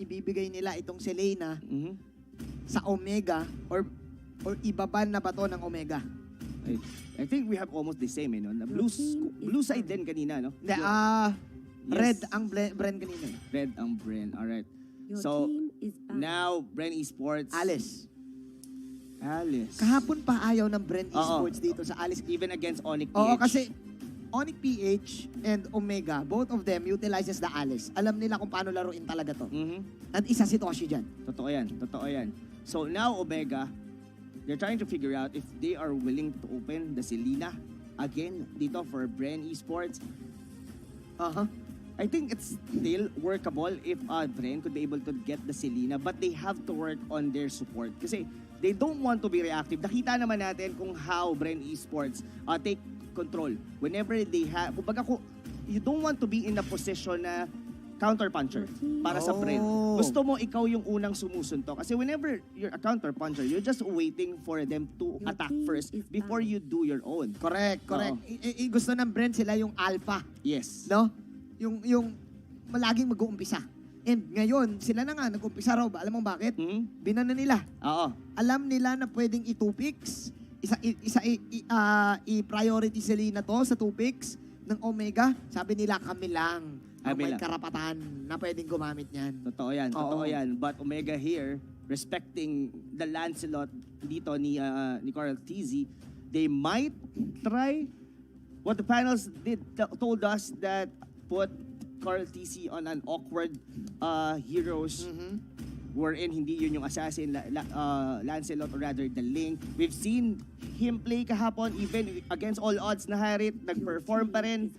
ibibigay nila itong Selena sa Omega or ibaban na ba to ng Omega? I think we have almost the same, no? The blue side din kanina, no? Hindi, red ang Bren kanina. Red ang Bren, alright. So, now, Bren Esports. Alice. Alice. Kahapon pa ayaw ng Bren Esports dito sa Alice. Even against Onyx PH. Oo, kasi Onyx PH and Omega, both of them utilizes the Alice. Alam nila kung paano laruin talaga to. At isa si Toshi dyan. Totoo yan, totoo yan. So, now, Omega, they're trying to figure out if they are willing to open the Selena again dito for Bren Esports. I think it's still workable if Bren could be able to get the Selena, but they have to work on their support. Kasi they don't want to be reactive. Nakita naman natin kung how Bren Esports take control. Whenever they have, kumbaga, you don't want to be in a position na counter-puncher para sa Bren. Gusto mo ikaw yung unang sumusuntok. Kasi whenever you're a counter-puncher, you're just waiting for them to attack first before you do your own. Correct. Gusto ng Bren sila yung alpha. Yes. No? Yung malaging mag-uumpisa. And ngayon, sila na nga nag-umpisa raw. Alam mo bakit? Binana nila. Oo. Alam nila na pwedeng i-2 picks. I-priority Selena to sa 2 picks ng Omega. Sabi nila kami lang ang may karapatan na pwedeng gumamit niyan. Totoo yan, totoo yan. But Omega here, respecting the Lancelot dito ni Carl TZ, they might try what the panels told us that put Carl TZ on an awkward heroes wherein hindi yun yung assassin, Lancelot, or rather the Link. We've seen him play kahapon even against all odds na Harit, nag-perform pa rin.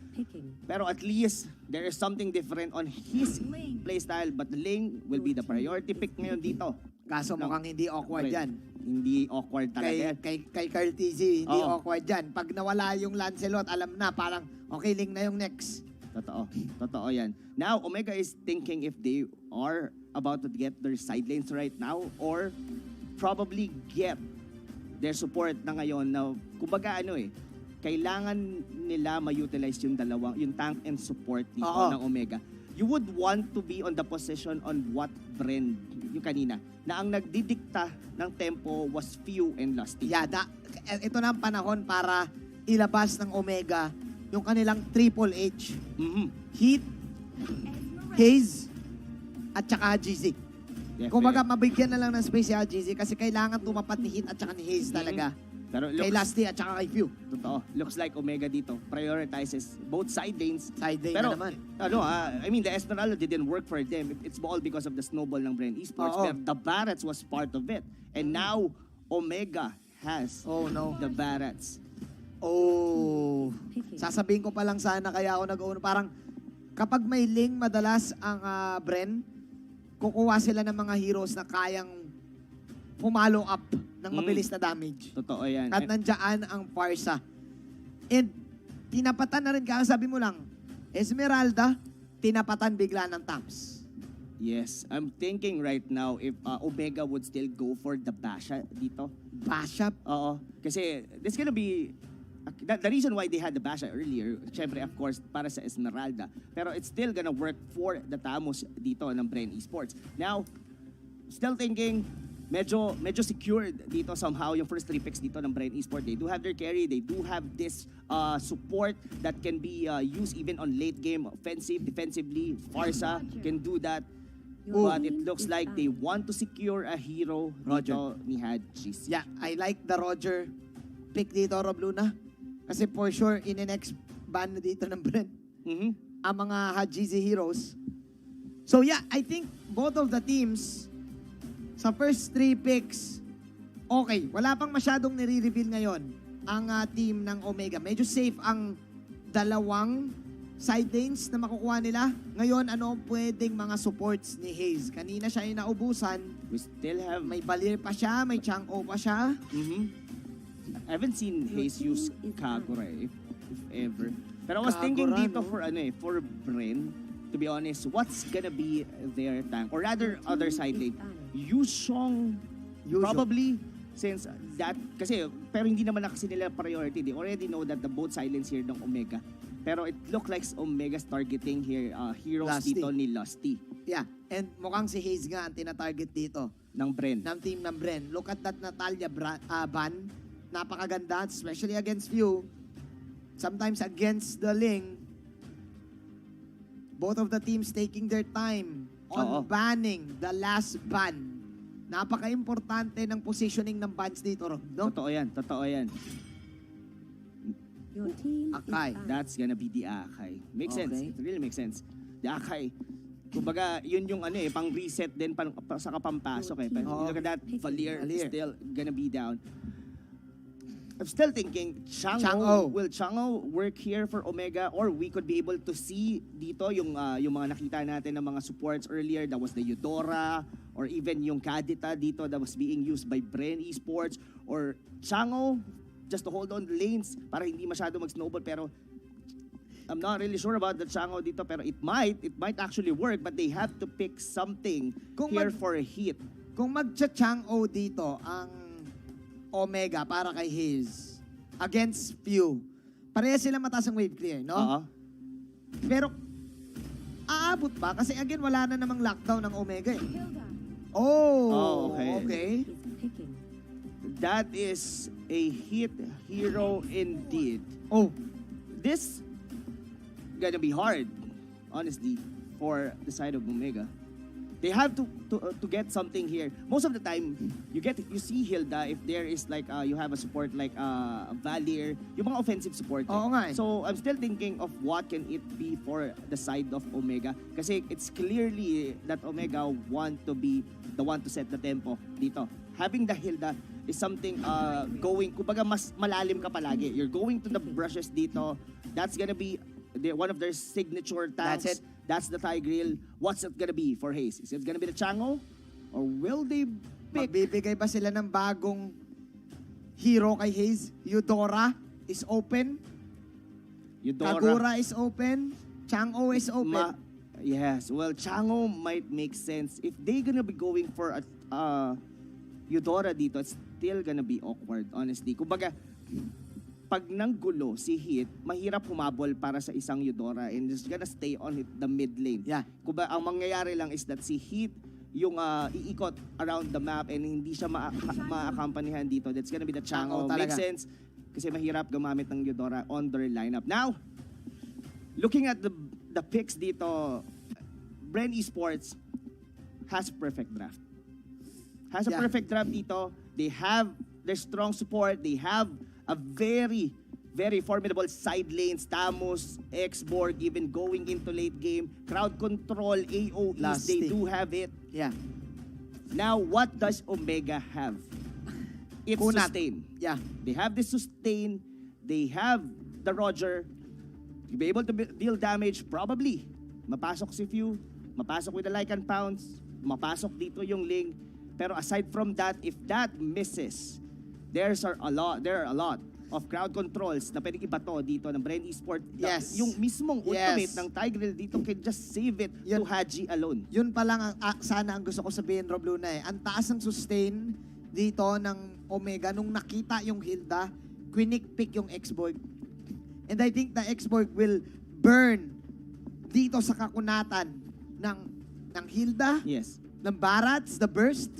Pero at least there is something different on his playstyle, but the Ling will be the priority pick ngayon dito. Kaso mukhang hindi awkward yan. Hindi awkward talaga yan. Kay Carl TZ, hindi awkward yan. Pag nawala yung Lancelot, alam na parang okay, Ling na yung next. Totoo yan. Now, Omega is thinking if they are about to get their side lanes right now or probably get their support na ngayon na kumbaga kailangan nila ma-utilize yung tank and support dito ng Omega. You would want to be on the position on what Bren, yung kanina, na ang nagdidikta ng tempo was Few and Lusty. Yeah, ito na ang panahon para ilabas ng Omega yung kanilang Triple H. Heat, Haze, at saka GZ. Kumbaga, mabigyan na lang ng space si GZ kasi kailangan tumapat ni Heat at saka ni Haze talaga. Pero kay Lusty at saka kay Few. Totoo. Looks like Omega dito prioritizes both side lanes. Side lane pero, na naman. I mean, the Esmeralda didn't work for them. It's all because of the snowball ng Bren Esports. Pero the Barretts was part of it. And now, Omega has the Barretts. Sasabihin ko pa lang sana kaya ako nag-uuna. Parang kapag may Ling madalas ang Bren, kukuha sila ng mga heroes na kayang pumalo up ng mabilis na damage. Totoo yan. At nandiyan ang Parsa. And tinapatan na rin, kaya sabi mo lang, Esmeralda, tinapatan bigla ng Tams. Yes. I'm thinking right now if Omega would still go for the Basha dito. Basha? Oo. Kasi this gonna be the reason why they had the Basha earlier, syempre, of course, para sa Esmeralda. Pero it's still gonna work for the Tamos dito ng Bren Esports. Now, still thinking, medyo secured dito somehow yung first 3 picks dito ng Bren Esports. They do have their carry. They do have this support that can be used even on late game, offensive, defensively. Farsa can do that. But it looks like they want to secure a hero dito ni Hadjis. Yeah, I like the Roger pick dito, Rob Luna. Kasi for sure, in-next ban na dito ng Bren. Ang mga Hadjizi heroes. So yeah, I think both of the teams sa first 3 picks, okay. Wala pang masyadong nire-reveal ngayon ang team ng Omega. Medyo safe ang dalawang side lanes na makukuha nila. Ngayon, ano pwedeng mga supports ni Haze? Kanina siya ay naubusan. We still have... May Balir pa siya, may Chang'o pa siya. I haven't seen Haze use Kagura if ever. Pero I was thinking dito for Bren, to be honest, what's gonna be their tank? Or rather, other side lane. Yushong, probably, since that, kasi, pero hindi naman na kasi nila priority. They already know that the both side lanes here ng Omega. Pero it looked like Omega's targeting here, heroes Lusty. dito ni Lusty. Yeah. And mukhang si Hayes nga ang tinatarget dito Ng Bren. ng team ng Bren. Look at that Natalia ban. Napakaganda, especially against Few. Sometimes against the Ling. Both of the teams taking their time on banning the last ban. Napaka-importante ng positioning ng bans dito, Rob, no? Totoo yan. Your team is Akay. back. That's gonna be the Akay. Makes sense. Okay. It really makes sense. The Akay. Kumbaga, yun yung pang reset din, sa kapampasok Pero look at that, Valier is still gonna be down. I'm still thinking, Chang'o. Will Chang'o work here for Omega? Or we could be able to see dito yung mga nakita natin ng mga supports earlier. That was the Eudora, or even yung Kadita dito that was being used by Bren Esports. Or Chang'o, just to hold on the lanes para hindi masyado mag-snowball. Pero I'm not really sure about the Chang'o dito, pero it might actually work, but they have to pick something here for a hit. Kung mag-Chang'o dito ang Omega para kay Hayes against Few, pareha sila mataas ang wave clear, no? Pero aabot ba? Kasi again, wala na namang lockdown ng Omega eh. Okay. Is picking. That is a hit hero indeed. This gonna be hard, honestly, for the side of Omega. They have to get something here. Most of the time, you see Hilda if there is like you have a support like Valier, yung mga offensive support. Oo nga eh. So I'm still thinking of what can it be for the side of Omega, kasi it's clearly that Omega want to be the one to set the tempo dito. Having the Hilda is something kumbaga mas malalim ka palagi. You're going to the brushes dito. That's gonna be one of their signature tanks. That's it. That's the Thai grill. What's it gonna be for Hayes? Is it gonna be the Chang'o? Or will they pick? Magbibigay ba sila ng bagong hero kay Hayes? Eudora is open. Eudora? Kagura is open. Chang'o is open. Yes. Well, Chang'o might make sense. If they gonna be going for a Eudora dito, it's still gonna be awkward, honestly. Kumbaga, pag nanggulo si Hit, mahirap humabol para sa isang Eudora and just gonna stay on the mid lane. Yeah. Kumbaga, ang mangyayari lang is that si Hit yung iikot around the map and hindi siya ma-accompanyhan dito. That's gonna be the Chang'o. Makes sense kasi mahirap gumamit ng Eudora on their lineup. Now, looking at the picks dito, Bren Esports has perfect draft. Has a perfect draft dito. They have their strong support. They have a very, very formidable side lanes. Tamus, X-Borg, even going into late game. Crowd control, AOEs, they do have it. Yeah. Now, what does Omega have? It's Kunat. sustain. Yeah. They have the sustain. They have the Roger. You'll be able to deal damage, probably. Mapasok si Few, mapasok with the Lycan Pounds, mapasok dito yung Ling. Pero aside from that, if that misses, there are a lot of crowd controls na pwedeng ibato dito ng Bren Esports. Yes. Yung mismong ultimate ng Tigreal dito can just save it to Haji alone. Yun pa lang sana ang gusto ko sabihin, Rob Luna eh. Ang taas ng sustain dito ng Omega nung nakita yung Hilda, quinik-pick yung X-Borg. And I think the X-Borg will burn dito sa kakunatan ng Hilda, Yes. ng Barats, the Burst,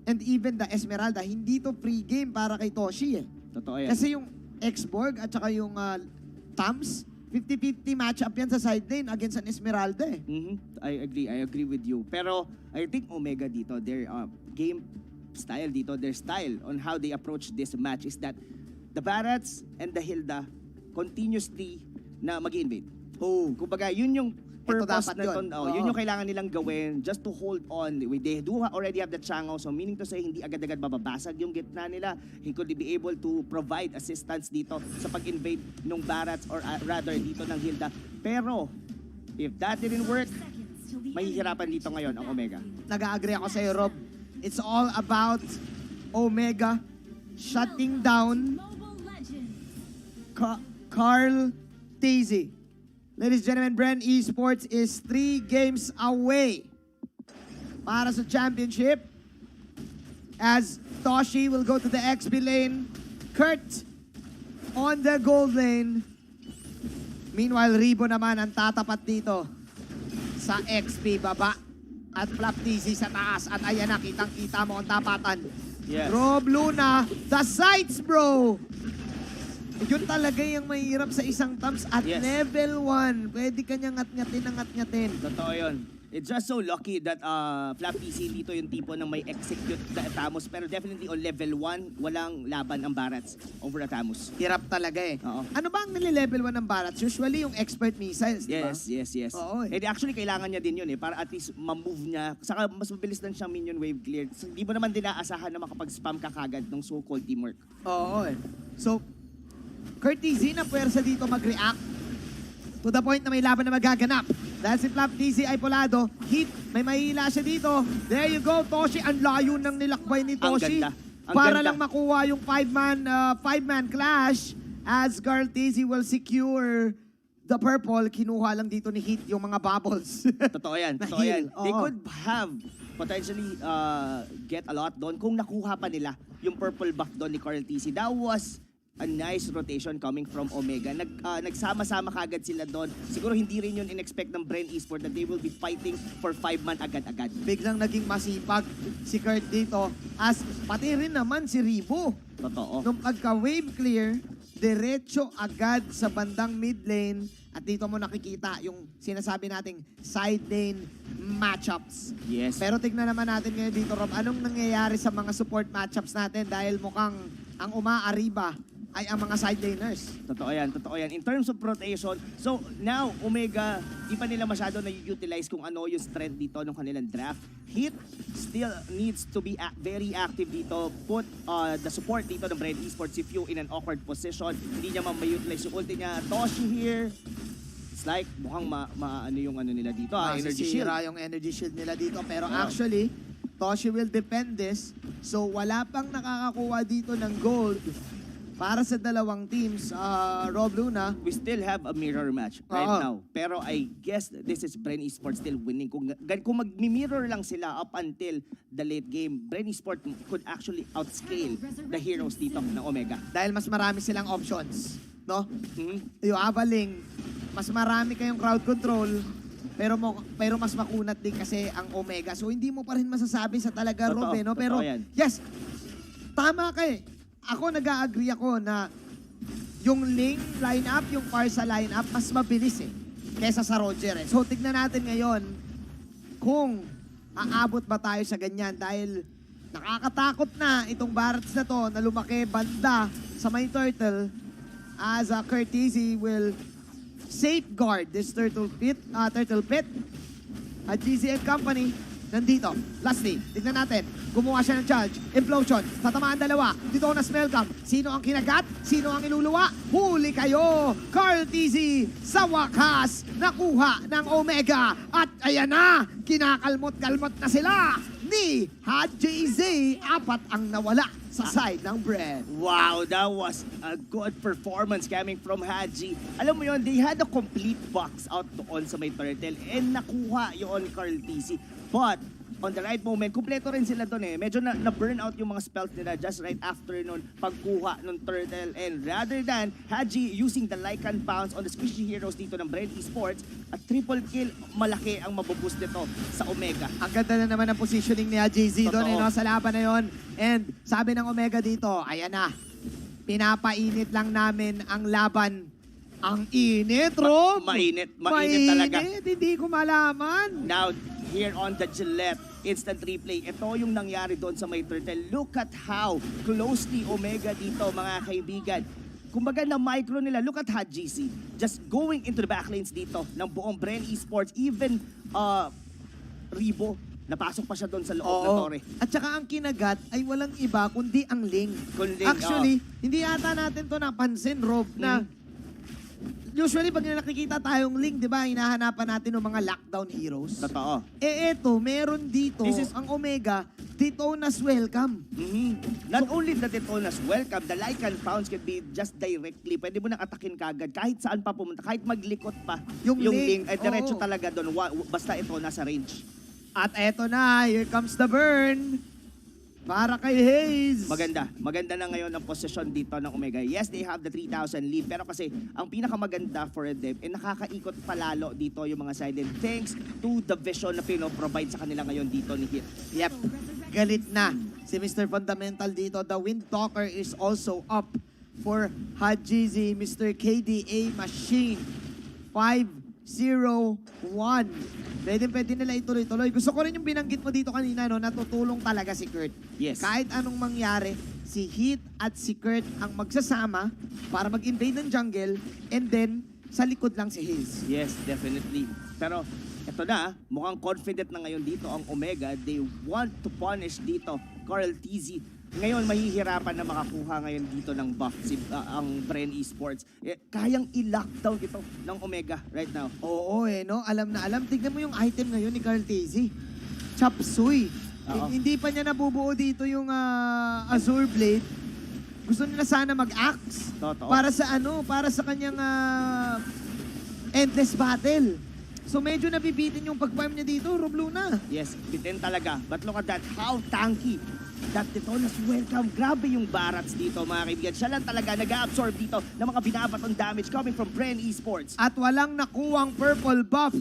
and even the Esmeralda. Hindi to free game para kay Toshi eh. Totoo yan. Kasi yung X-Borg at saka yung Tams, 50-50 matchup yan sa side lane against an Esmeralda eh. I agree with you. Pero I think Omega dito, their game style dito, their style on how they approach this match is that the Barats and the Hilda continuously na mag-invade. Kumbaga, yun yung purpose na yun. yun yung kailangan nilang gawin just to hold on. They do already have the Chang'o, so meaning to say, hindi agad-agad bababasag yung gitna nila. He could be able to provide assistance dito sa pag-invade ng Barats or rather dito ng Hilda. Pero, if that didn't work, mahihirapan dito ngayon ang Omega. Nag-agree ako sa'yo, Rob. It's all about Omega shutting down Carl Tizzy. Ladies and gentlemen, Bren Esports is 3 games away para sa championship as Toshi will go to the XP lane, Kurt on the gold lane. Meanwhile, Ribo naman ang tatapat dito sa XP baba. at Flap TZ sa taas. At ayan na, kitang-kita mo ang tapatan. Yes. Rob Luna, the sights, bro! Yun talaga yung mahirap sa isang Tams at Yes. level 1. Pwede kanyang ngat-ngatin. Totoo yun. It's just so lucky that Flap PC dito yung tipo na may execute the Tamos. Pero definitely on level 1, walang laban ang Barats over the Tamos. Hirap talaga eh. Oo. Ano ba ang nile-level 1 ng Barats? Usually yung expert missiles, di ba? Yes. Oo eh. And actually, kailangan niya din yun eh, para at least ma-move niya. Saka mas mabilis lang siyang minion wave clear. So, hindi mo naman din aasahan na makapag-spam ka kagad ng so-called teamwork. Oo eh. So, Curtizy na puwersa dito mag-react to the point na may laban na magaganap. Dahil si Flap TZ ay pulado, hit, may mahila siya dito. There you go, Toshi. Ang layo ng nilakbay ni Toshi. Para lang makuha yung five-man clash as Curtizy will secure the purple. Kinuha lang dito ni Hit yung mga bubbles. Totoo yan. They could have potentially get a lot doon kung nakuha pa nila yung purple buff doon ni Carl TC. That was a nice rotation coming from Omega. Nagsama-sama kagad sila doon. Siguro hindi rin yun in-expect ng Bren Esports that they will be fighting for 5-man agad-agad. Biglang naging masipag si Kurt dito. As pati rin naman si Ribo. Totoo. Nung pagka-wave clear, diretso agad sa bandang mid lane. At dito mo nakikita yung sinasabi nating side lane matchups. Yes. Pero tignan naman natin ngayon dito, Rob, anong nangyayari sa mga support matchups natin dahil mukhang ang umaariba ay ang mga side laners. Totoo yan. In terms of rotation, so now, Omega, di pa nila masyado na-utilize kung ano yung strength dito ng kanilang draft. Hit still needs to be very active dito. Put the support dito ng Bren Esports if you in an awkward position. Hindi niya ma-utilize yung ulti niya. Toshi here. It's like, mukhang ano yung ano nila dito. Energy shield. Masisira yung energy shield nila dito. Pero actually, Toshi will defend this. So wala pang nakakakuha dito ng gold para sa dalawang teams, Rob Luna. We still have a mirror match right now. Pero I guess this is Bren Esports still winning. Kung mag-mirror lang sila up until the late game, Bren Esports could actually outscale the heroes dito ng Omega. Dahil mas marami silang options. No? Yung Avaling, mas marami kayong crowd control, pero mas makunat din kasi ang Omega. So hindi mo pa rin masasabi sa talaga, Rob, no? Pero yes, tama ka eh. Ako nag-agree ako na yung Ling lineup, yung Parsa lineup, mas mabilis eh kesa sa Roger eh. So tignan natin ngayon kung aabot ba tayo sa ganyan dahil nakakatakot na itong Barats na to na lumaki banda sa may turtle as Curtizy will safeguard this turtle pit. At GZ and Company nandito. Lastly, tignan natin. Gumawa siya ng charge. Implosion. Tatamaan dalawa. Dito na Smelcam. Sino ang kinagat? Sino ang iluluwa? Huli kayo! Carl TZ sa wakas nakuha ng Omega. At ayan na! Kinakalmot-kalmot na sila ni HJZ. 4 ang nawala sa side ng Bren. Wow, that was a good performance coming from Haji. Alam mo yun, they had a complete box out doon sa may turtle and nakuha yun Carl TC. But on the right moment, kumpleto rin sila doon eh. Medyo na-burn out yung mga spells nila just right after nun pagkuha ng turtle. And rather than Haji using the Lycan Pounce on the squishy heroes dito ng Bren Esports, a triple kill, malaki ang mabuboost nito sa Omega. Ang ganda na naman ang positioning ni HJZ doon no, sa laban na yon. And sabi ng Omega dito, ayan na, pinapainit lang namin ang laban. Ang init, Rob! Mainit talaga. Hindi ko malaman. Now, here on the Gillette, instant replay. Ito yung nangyari doon sa may turtle. Look at how closely Omega dito, mga kaibigan. Kumbaga na micro nila. Look at HGC. Just going into the backlanes dito ng buong Bren Esports. Even Ribo, napasok pa siya doon sa loob ng tore. At saka ang kinagat ay walang iba kundi ang Ling. Actually, hindi ata natin to napansin, Rob, na usually pag nakikita tayong Ling, di ba, hinahanapan natin ng mga lockdown heroes. Totoo. Eto, meron dito, ang Omega, Detona's welcome. Not only the Detona's welcome, the Lycan Pounce can be just directly. Pwede mo nang atakin kagad. Kahit saan pa pumunta, kahit maglikot pa. Yung Ling, ay diretso talaga doon. Basta ito, nasa range. At eto na, here comes the burn. Para kay Hayes. Maganda na ngayon ang posisyon dito ng Omega. Yes, they have the 3,000 lead, pero kasi ang pinakamaganda for them, nakakaikot palalo dito yung mga side, and thanks to the vision na pino-provide sa kanila ngayon dito ni Hit. Yep. Galit na si Mr. Fundamental dito. The Wind Talker is also up for Hajizi, Mr. KDA Machine. 5-0-1. Pwede nila ituloy-tuloy. Gusto ko rin yung binanggit mo dito kanina, no? Natutulong talaga si Kurt. Yes. Kahit anong mangyari, si Heat at si Kurt ang magsasama para mag-invade ng jungle, and then sa likod lang si Hayes. Yes, definitely. Pero ito na, mukhang confident na ngayon dito ang Omega. They want to punish dito Carl TZ. Ngayon, mahihirapan na makakuha ngayon dito ng buff ang Bren Esports. Kayang i-lockdown ito ng Omega right now. Oo no? Alam na alam. Tignan mo yung item ngayon ni Carl TZ. Chop Suey. Hindi pa niya nabubuo dito yung Azure Blade. Gusto nila sana mag-axe. Totoo. Para sa para sa kanyang endless battle. So medyo nabibitin yung pag-farm niya dito, Robluna. Yes, bitin talaga. But look at that, how tanky that Detonas welcome. Grabe yung barats dito, mga kaibigan. Siya lang talaga nag-absorb dito ng mga binabatong damage coming from Bren Esports. At walang nakuwang purple buff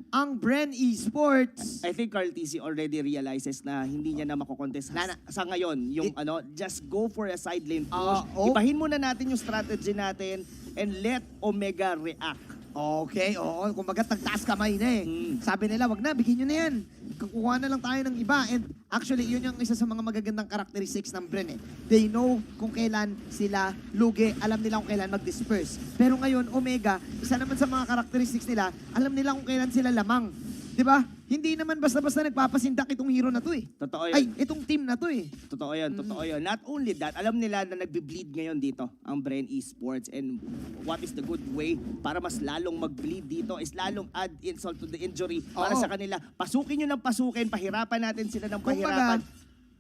ang Bren Esports. I think Carl TC already realizes na hindi niya na makokontest sa ngayon. Yung just go for a side lane push. Ibahin muna natin yung strategy natin and let Omega react. Okay, oo. Kumbaga, tagtaas kamay na Sabi nila, wag na, bigyan nyo na yan. Kukuha na lang tayo ng iba. And actually, yun yung isa sa mga magagandang characteristics ng Bren. They know kung kailan sila lugi. Alam nila kung kailan mag-disperse. Pero ngayon, Omega, isa naman sa mga characteristics nila, alam nila kung kailan sila lamang. Diba? Hindi naman basta-basta nagpapasindak itong hero na to Totoo yan. Ay, itong team na to Totoo yan, totoo yan. Not only that, alam nila na nagbe-bleed ngayon dito ang Bren Esports, and what is the good way para mas lalong mag-bleed dito is lalong add insult to the injury para sa kanila. Pasukin nyo ng pasukin, pahirapan natin sila ng pahirapan.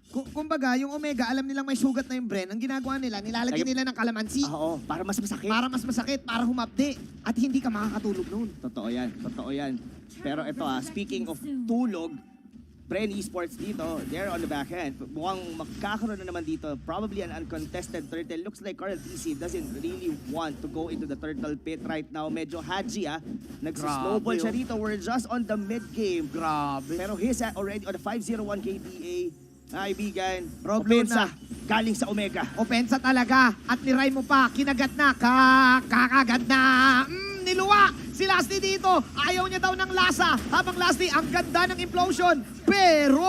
Kumbaga, yung Omega, alam nilang may sugat na yung Bren. Ang ginagawa nila, nilalagyan nila ng kalamansi. Oo, para mas masakit. Para mas masakit, para humapdi. At hindi ka makakatulog noon. Totoo yan, totoo yan. Pero ito speaking of tulog, Bren Esports dito, they're on the back end. Mukhang magkakaroon na naman dito, probably an uncontested turtle. Looks like Carl TC doesn't really want to go into the turtle pit right now. Medyo Haji nagsisnowball siya dito. We're just on the mid-game. Grabe. Pero he's already on the 501 KDA. Kaibigan, Opensa galing sa Omega. Opensa talaga. At niray mo pa, kinagat na, kakagad na. Niluwa si Lasty dito. Ayaw niya daw ng lasa. Habang Lasty, ang ganda ng implosion. Pero,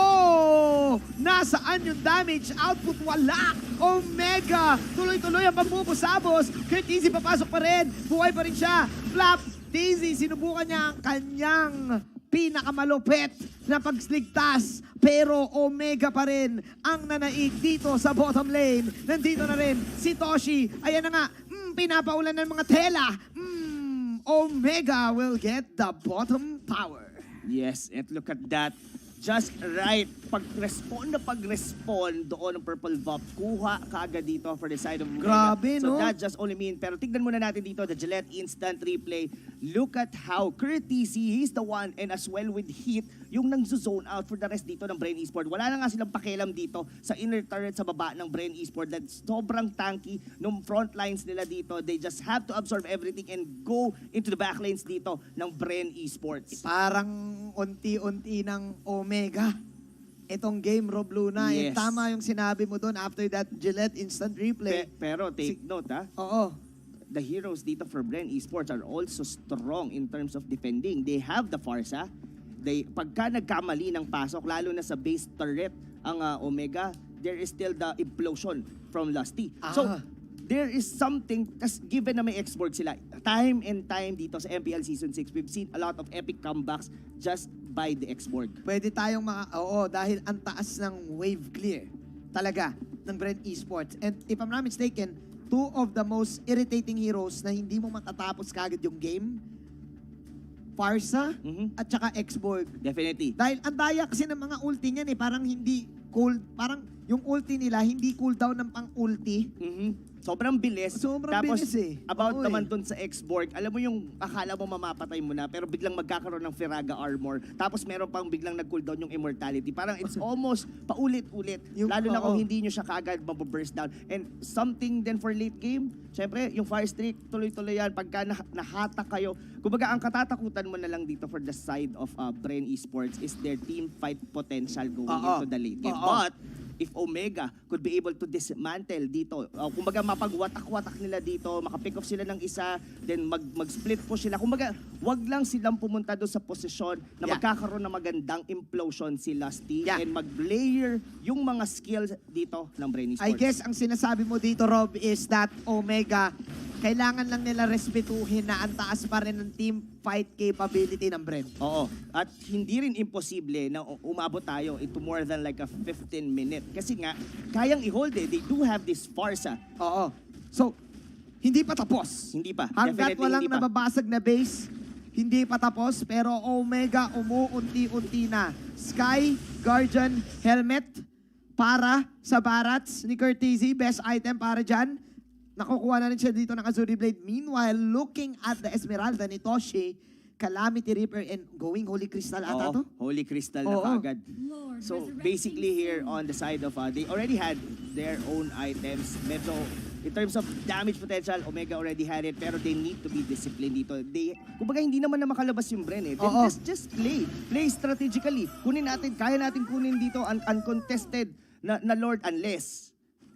nasaan yung damage output? Wala. Omega, tuloy-tuloy ang pagbubusabos. Kurt Easy papasok pa rin. Buhay pa rin siya. Flap, Easy, sinubukan niya ang kanyang pinakamalupit na pagsligtas. Pero Omega pa rin ang nanaig dito sa bottom lane. Nandito na rin si Toshi. Ayan na nga, pinapaulan ng mga tela. Omega will get the bottom tower. Yes, and look at that. Just right. Pag-respond doon ng purple buff, kuha kaagad dito for the side of Omega. Grabe, so no? that just only mean, pero tignan muna natin dito, the Gillette instant replay. Look at how Courtesy, he's the one, and as well with Heat, yung nang-zone out for the rest dito ng Bren Esports. Wala na nga silang pakialam dito sa inner turret sa baba ng Bren Esports. That's sobrang tanky nung front lines nila dito. They just have to absorb everything and go into the back lanes dito ng Bren Esports. Parang unti-unti ng Omega itong game, Rob Luna. Yes. Tama yung sinabi mo doon after that Gillette instant replay. Pero take note Oo. the heroes dito for Bren Esports are also strong in terms of defending. They have the Farsa. Pagka nagkamali ng pasok, lalo na sa base turret ang Omega, there is still the implosion from Lusty. So, there is something, given na may export sila, time and time dito sa MPL Season 6, we've seen a lot of epic comebacks just by the export. Pwede tayong dahil ang taas ng wave clear talaga ng Bren Esports. And if I'm not mistaken, two of the most irritating heroes na hindi mo matatapos kagad yung game, Farsa at saka Xborg. Definitely. Dahil ang daya kasi ng mga ulti niyan parang hindi parang yung ulti nila, hindi cooldown ng pang-ulti. Sobrang bilis. Sobrang Tapos, bilis eh. about Oo naman dun sa X-Borg, alam mo yung akala mo mamapatay mo na, pero biglang magkakaroon ng Firaga armor. Tapos meron pang biglang nag-cooldown yung immortality. Parang it's almost paulit-ulit. Lalo na kung hindi nyo siya kaagad mababurst down. And something then for late game, syempre, yung fire streak, tuloy-tuloy yan. Pagka nahata kayo, kumbaga ang katatakutan mo na lang dito for the side of Bren Esports is their team fight potential going into the late game. But, if Omega could be able to dismantle dito, kumbaga mapagwatak-watak nila dito, makapick off sila ng isa, then mag-split po sila. Kumbaga, wag lang silang pumunta doon sa posisyon na magkakaroon ng magandang implosion si Lusty and mag-layer yung mga skills dito ng Bren Esports. I guess ang sinasabi mo dito, Rob, is that Omega, kailangan lang nila respetuhin na ang taas pa rin ng team fight capability ng Bren. Oo. At hindi rin imposible na umabot tayo into more than like a 15-minute. Kasi nga, kayang i-hold eh. They do have this farsa. Oo. So, hindi pa tapos. Hindi pa. Hanggat Definitely walang hindi pa. nababasag na base, hindi pa tapos. Pero Omega, umuunti-unti na. Sky, Guardian, Helmet, para sa Barats ni Curtizy. Best item para dyan. Nakukuha na rin siya dito ng Azuri Blade. Meanwhile, looking at the Esmeralda ni Toshi, Calamity Reaper and going Holy Crystal ata to? Holy Crystal na kaagad. So basically here on the side of, they already had their own items. Medyo, in terms of damage potential, Omega already had it, pero they need to be disciplined dito. Kumbaga hindi naman na makalabas yung Bren eh. Just play. Play strategically. Kunin natin, kaya natin kunin dito uncontested na Lord unless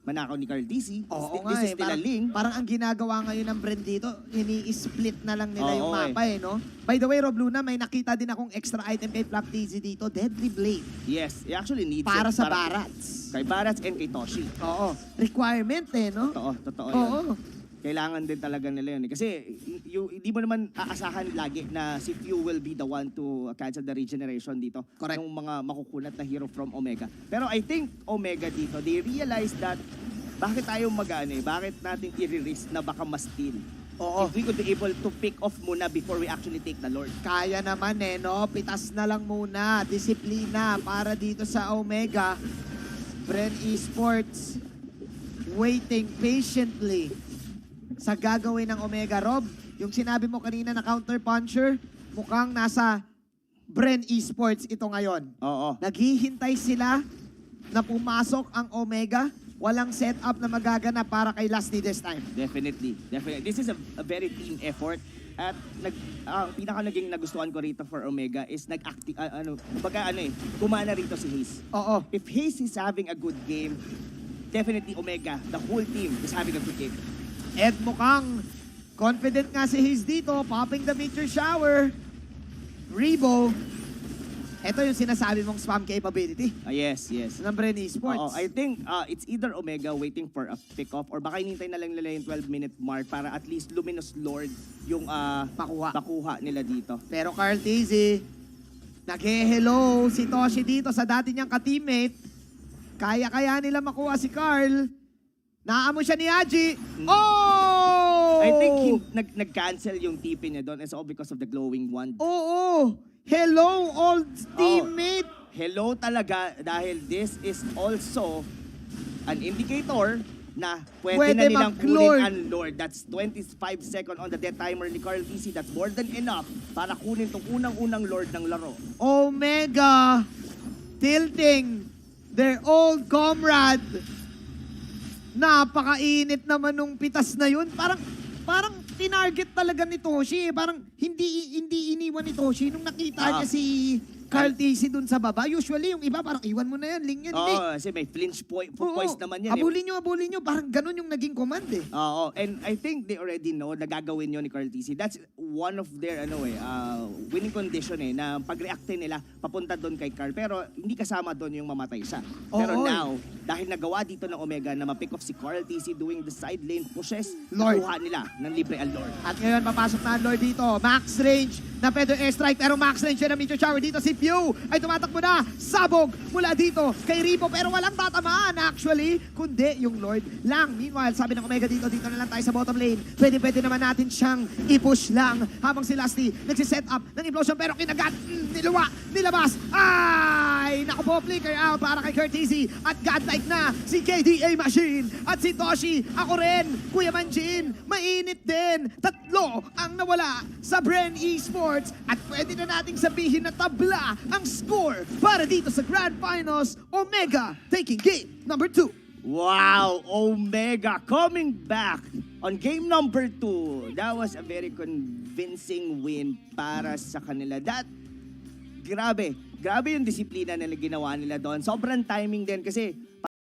manakaw ni Carl DC. This is still a link. Parang ang ginagawa ngayon ng Bren dito, ini-split na lang nila yung mapa eh, no? By the way, Rob Luna, may nakita din akong extra item kay Flap TZ dito, Deadly Blade. Yes, he actually needs para it. Sa Barats. Kay Barats and kay Toshi. Oo. Requirement eh, no? Totoo yun. Kailangan din talaga nila yun. Kasi hindi mo naman aasahan lagi na si Few will be the one to cancel the regeneration dito. Correct. Yung mga makukunat na hero from Omega. Pero I think Omega dito, they realized that bakit tayo bakit natin i-risk na baka ma-steal? If we could be able to pick off muna before we actually take the Lord. Kaya naman eh, no? Pitas na lang muna. Disiplina para dito sa Omega. Bren Esports waiting patiently sa gagawin ng Omega. Rob, yung sinabi mo kanina na counter puncher, mukhang nasa Bren Esports ito ngayon. Naghihintay sila na pumasok ang Omega. Walang setup na magaganap para kay Lusty this time. Definitely. This is a very team effort. At pinaka naging nagustuhan ko rito for Omega is kumana rito si Hayes. If Hayes is having a good game, definitely Omega, the whole team is having a good game. Ed mukhang confident nga si Hayes dito, popping the meteor shower. Rebo, ito yung sinasabi mong spam capability. Yes. Ng Bren Esports. I think it's either Omega waiting for a pick-off or baka hinintay na lang nila yung 12-minute mark para at least Luminous Lord yung makuha nila dito. Pero Carl TZ, nag-hello si Toshi dito sa dati niyang ka-teammate. Kaya nila makuha si Carl. Naamo siya ni Aji. I think nag-cancel yung TP niya doon. It's all because of the glowing wand. Hello, old teammate! Hello talaga dahil this is also an indicator na pwede na nilang kunin ang Lord. That's 25 seconds on the death timer ni Carl DC. That's more than enough para kunin itong unang-unang Lord ng laro. Omega tilting their old comrade. Napakainit naman nung pitas na yun. Parang tinarget talaga ni Toshi. Parang hindi iniwan ni Toshi nung nakita niya si Carl TC dun sa baba. Usually yung iba parang iwan mo na yan, link yan. Kasi may flinch poise naman yan. Abulin nyo. Parang ganun yung naging command eh. And I think they already know na gagawin yun ni Carl TC. That's one of their winning condition na pag-reactin nila papunta doon kay Carl. Pero hindi kasama doon yung mamatay siya. Pero now, dahil nagawa dito ng Omega na ma-pick off si Carl TC doing the side lane pushes, nakuha nila ng libre ang Lord. At ngayon, papasok na ang Lord dito. Max range na pwede airstrike, pero max range siya ng Meteor Shower dito. Si Pew ay tumatakbo na. Sabog mula dito kay Ripo, pero walang tatamaan actually, kundi yung Lord lang. Meanwhile, sabi ng Omega dito na lang tayo sa bottom lane. Pwede naman natin siyang i-push lang habang si Lusty nagsiset up ng implosion, pero kinagat, nilabas. Ay, Naku po, flicker out para kay Curtizy. At godlike na si KDA Machine. At si Toshi, ako rin, Kuya Manjin. Mainit din. Tatlo ang nawala sa Bren Esports. At pwede na nating sabihin na tabla ang score para dito sa Grand Finals. Omega taking game number 2. Wow, Omega coming back on game number 2. That was a very convincing win para sa kanila. Grabe yung disiplina na ginawa nila doon. Sobrang timing din kasi